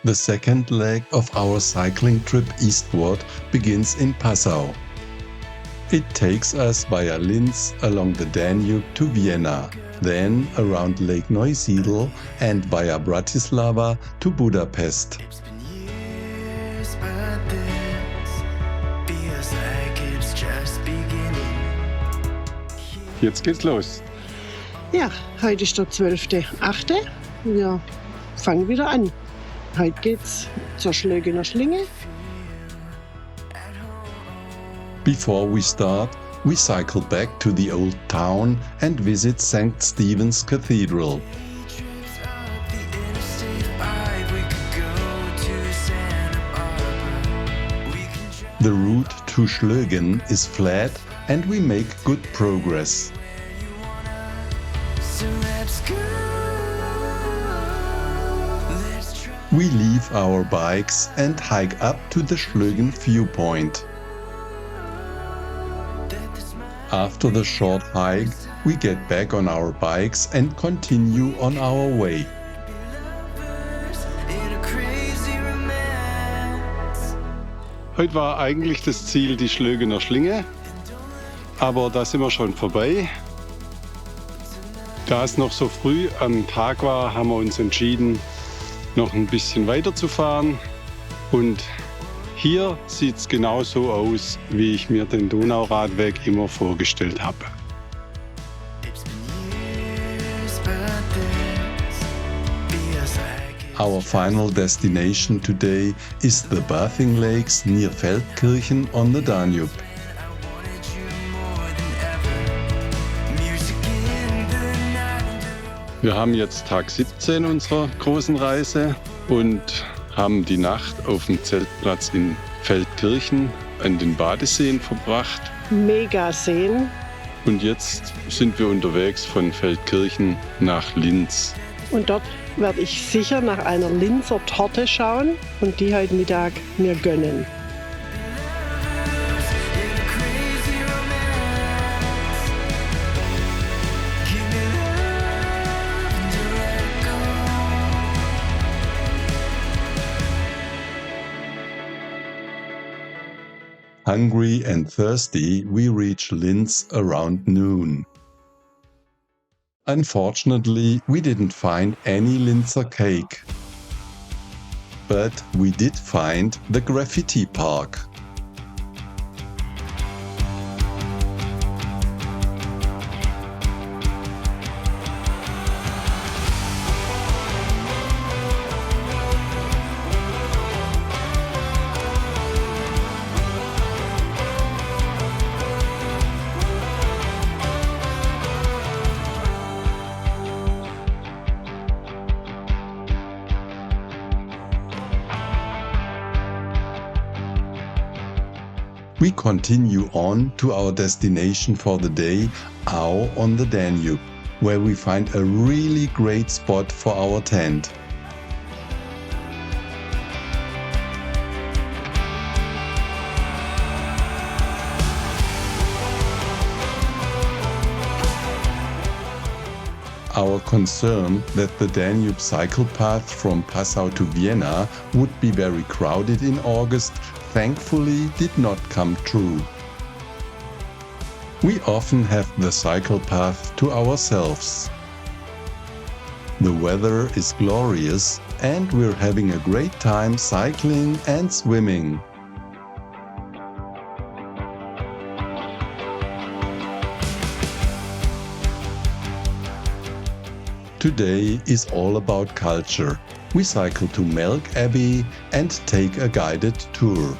The second leg of our cycling trip eastward begins in Passau. It takes us via Linz along the Danube to Vienna, then around Lake Neusiedl and via Bratislava to Budapest. Jetzt geht's los. Ja, heute ist der 12.8. Wir fangen wieder an. Heute geht's zur Schlögener Schlinge. Before we start, we cycle back to the old town and visit St. Stephen's Cathedral. The route to Schlögen is flat and we make good progress. We leave our bikes and hike up to the Schlögen viewpoint. After the short hike, we get back on our bikes and continue on our way. Heute war eigentlich das Ziel die Schlögener Schlinge, aber da sind wir schon vorbei. Da es noch so früh am Tag war, haben wir uns entschieden, noch ein bisschen weiter zu fahren. Und hier sieht es genauso aus, wie ich mir den Donauradweg immer vorgestellt habe. Our final destination today is the bathing lakes near Feldkirchen on the Danube. Wir haben jetzt Tag 17 unserer großen Reise und haben die Nacht auf dem Zeltplatz in Feldkirchen an den Badeseen verbracht. Mega Seen. Und jetzt sind wir unterwegs von Feldkirchen nach Linz. Und dort werde ich sicher nach einer Linzer Torte schauen und die heute Mittag mir gönnen. Hungry and thirsty, we reach Linz around noon. Unfortunately, we didn't find any Linzer cake. But we did find the graffiti park. We continue on to our destination for the day, Au on the Danube, where we find a really great spot for our tent. Our concern that the Danube Cycle Path from Passau to Vienna would be very crowded in August thankfully did not come true. We often have the cycle path to ourselves. The weather is glorious and we're having a great time cycling and swimming. Today is all about culture. We cycle to Melk Abbey and take a guided tour.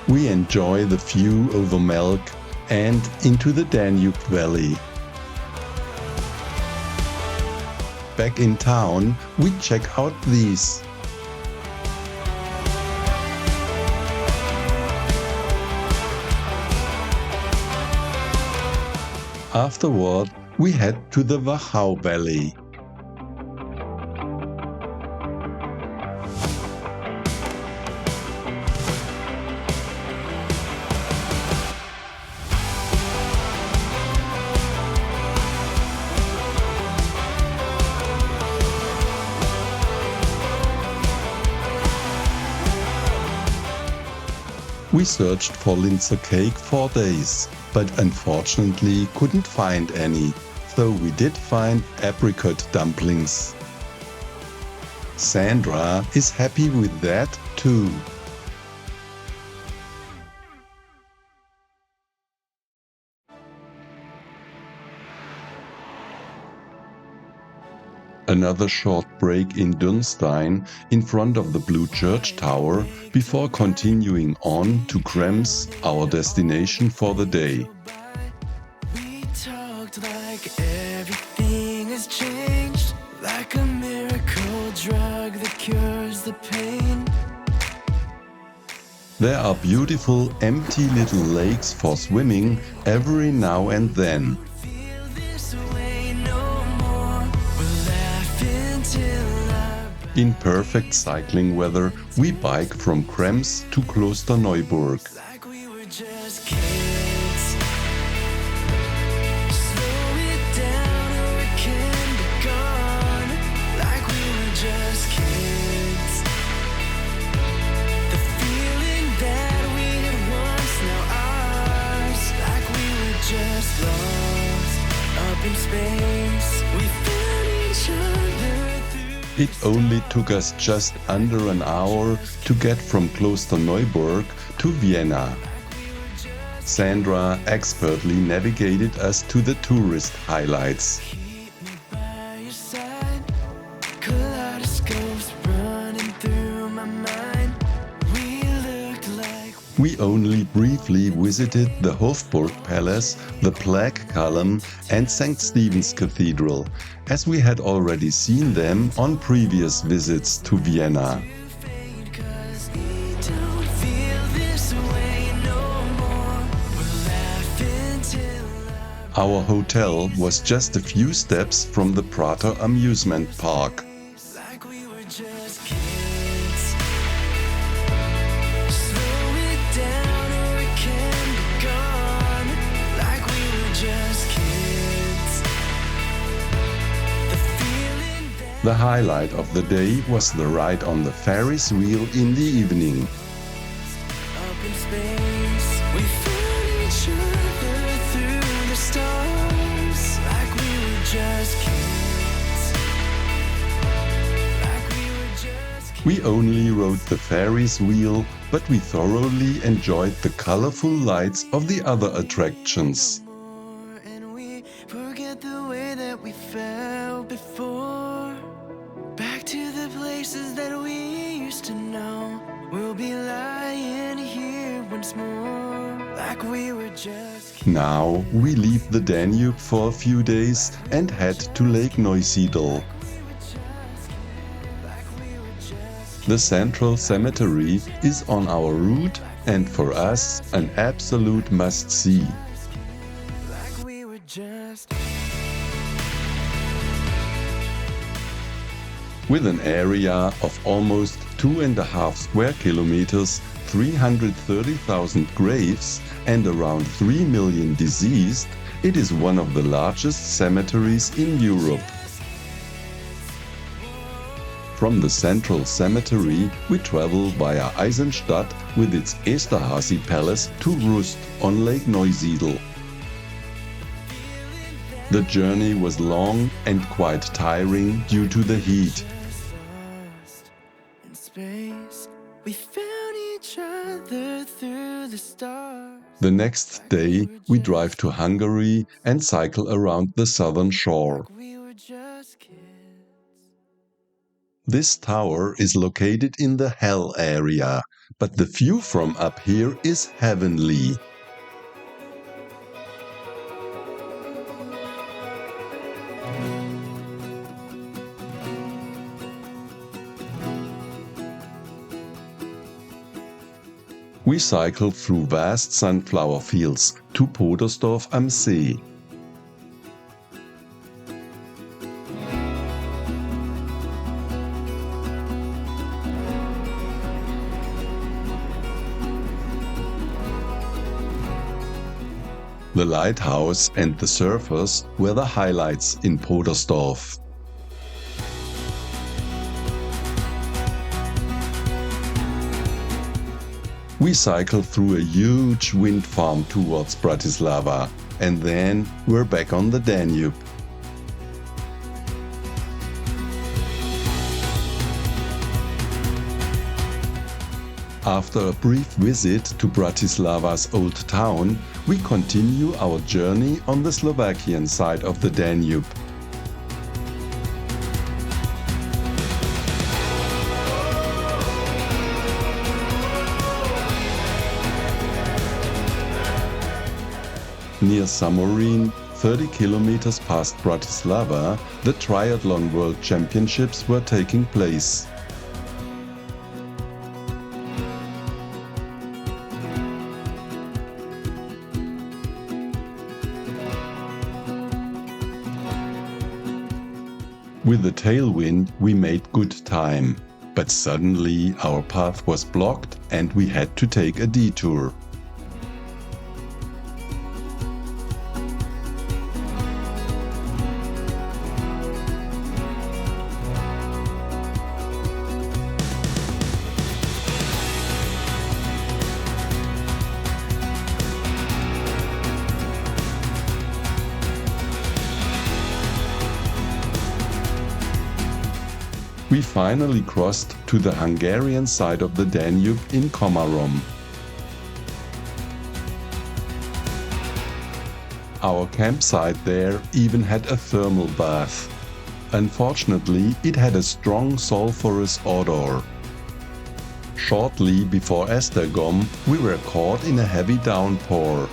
We enjoy the view over Melk and into the Danube Valley. Back in town, we check out these. Afterward, we head to the Wachau Valley. We searched for Linzer cake for days, but unfortunately couldn't find any, though we did find apricot dumplings. Sandra is happy with that too. Another short break in Dürnstein in front of the Blue Church Tower before continuing on to Krems, our destination for the day. We talked like everything has changed, like a miracle drug that cures the pain. There are beautiful empty little lakes for swimming every now and then. Feel this way no more. We'll laugh until our In perfect cycling weather, we bike from Krems to Klosterneuburg. like we were just kids. Slow it down or it can be gone, like we were just kids. The feeling that we had once now ours, like we were just lost up in space. We found each other through. It only took us just under an hour to get from Klosterneuburg to Vienna. Sandra expertly navigated us to the tourist highlights. Keep me by your side. Kaleidoscopes running through my mind. We looked like We only briefly visited the Hofburg Palace, the Plaque Column and St. Stephen's Cathedral, as we had already seen them on previous visits to Vienna. fade, 'cause we don't feel this way no more. We'll laugh until Our hotel was just a few steps from the Prater Amusement Park. like we were just kids. Slow it down or it can be gone, like we were just kids. The feeling that The highlight of the day was the ride on the Ferris wheel in the evening. up in space, we found each other through the stars, like we were just kids. Like we were just kids. We only rode the Ferris wheel, but we thoroughly enjoyed the colorful lights of the other attractions. And we forget the way that we felt before. Back to the places that we used to know. We'll be lying here once more, like we were just kids. Now we leave the Danube for a few days and head to Lake Neusiedl. The Central Cemetery is on our route and for us an absolute must-see. Like we were just. With an area of almost 2.5 square kilometers, 330,000 graves and around 3 million deceased, it is one of the largest cemeteries in Europe. From the Central Cemetery, we travel via Eisenstadt with its Esterhazy Palace to Rust on Lake Neusiedl. The journey was long and quite tiring due to the heat. Lost in space, we found each other through the stars. The next day, we drive to Hungary and cycle around the southern shore. We were just kids. This tower is located in the Hell area, but the view from up here is heavenly. We cycle through vast sunflower fields to Podersdorf am See. The lighthouse and the surfers were the highlights in Podersdorf. We cycled through a huge wind farm towards Bratislava, and then we're back on the Danube. After a brief visit to Bratislava's old town, we continue our journey on the Slovakian side of the Danube. Near Samorin, 30 kilometers past Bratislava, the Triathlon World Championships were taking place. With the tailwind, we made good time, but suddenly our path was blocked and we had to take a detour. We finally crossed to the Hungarian side of the Danube in Komárom. Our campsite there even had a thermal bath. Unfortunately, it had a strong sulfurous odor. Shortly before Esztergom, we were caught in a heavy downpour.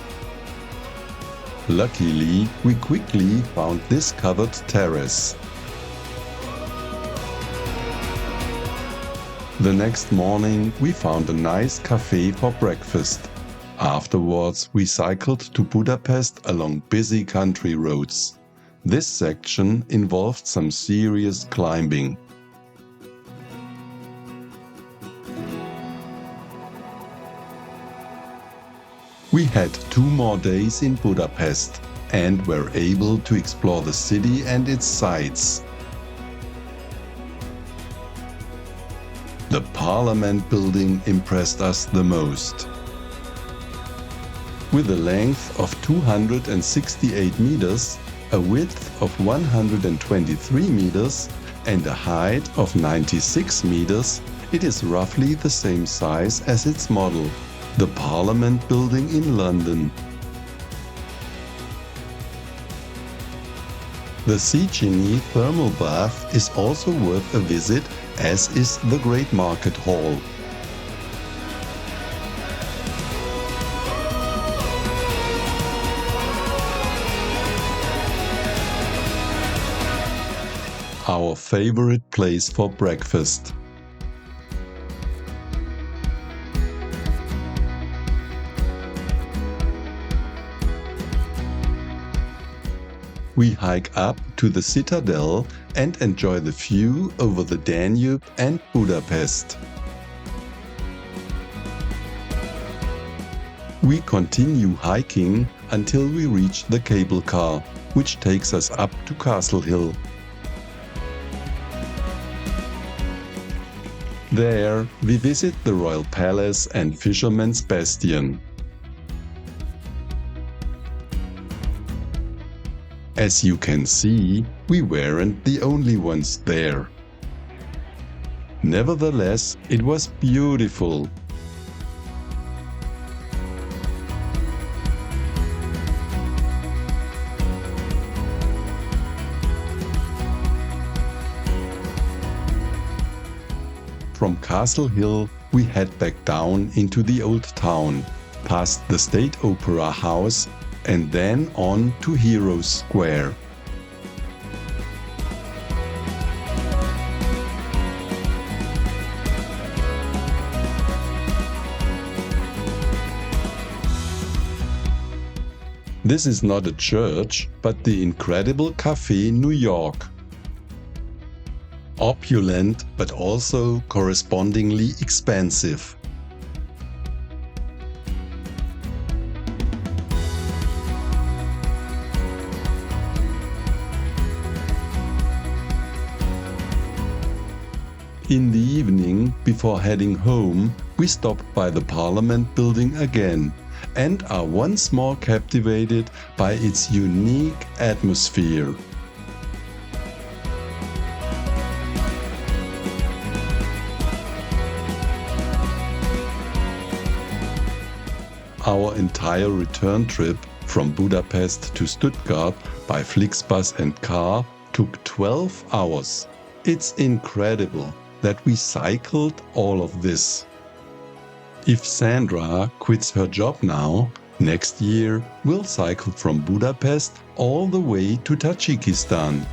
Luckily, we quickly found this covered terrace. The next morning, we found a nice cafe for breakfast. Afterwards, we cycled to Budapest along busy country roads. This section involved some serious climbing. We had 2 more days in Budapest and were able to explore the city and its sights. The Parliament building impressed us the most. With a length of 268 meters, a width of 123 meters and a height of 96 meters, it is roughly the same size as its model, the Parliament building in London. The Széchenyi thermal bath is also worth a visit, as is the Great Market Hall. Our favorite place for breakfast. We hike up to the citadel and enjoy the view over the Danube and Budapest. We continue hiking until we reach the cable car, which takes us up to Castle Hill. There, we visit the Royal Palace and Fisherman's Bastion. As you can see, we weren't the only ones there. Nevertheless, it was beautiful. From Castle Hill, we head back down into the old town, past the State Opera House, and then on to Heroes Square. This is not a church, but the incredible Café New York. Opulent, but also correspondingly expensive. In the evening, before heading home, we stopped by the Parliament building again and are once more captivated by its unique atmosphere. Our entire return trip from Budapest to Stuttgart by Flixbus and car took 12 hours. It's incredible that we cycled all of this. If Sandra quits her job now, next year we'll cycle from Budapest all the way to Tajikistan.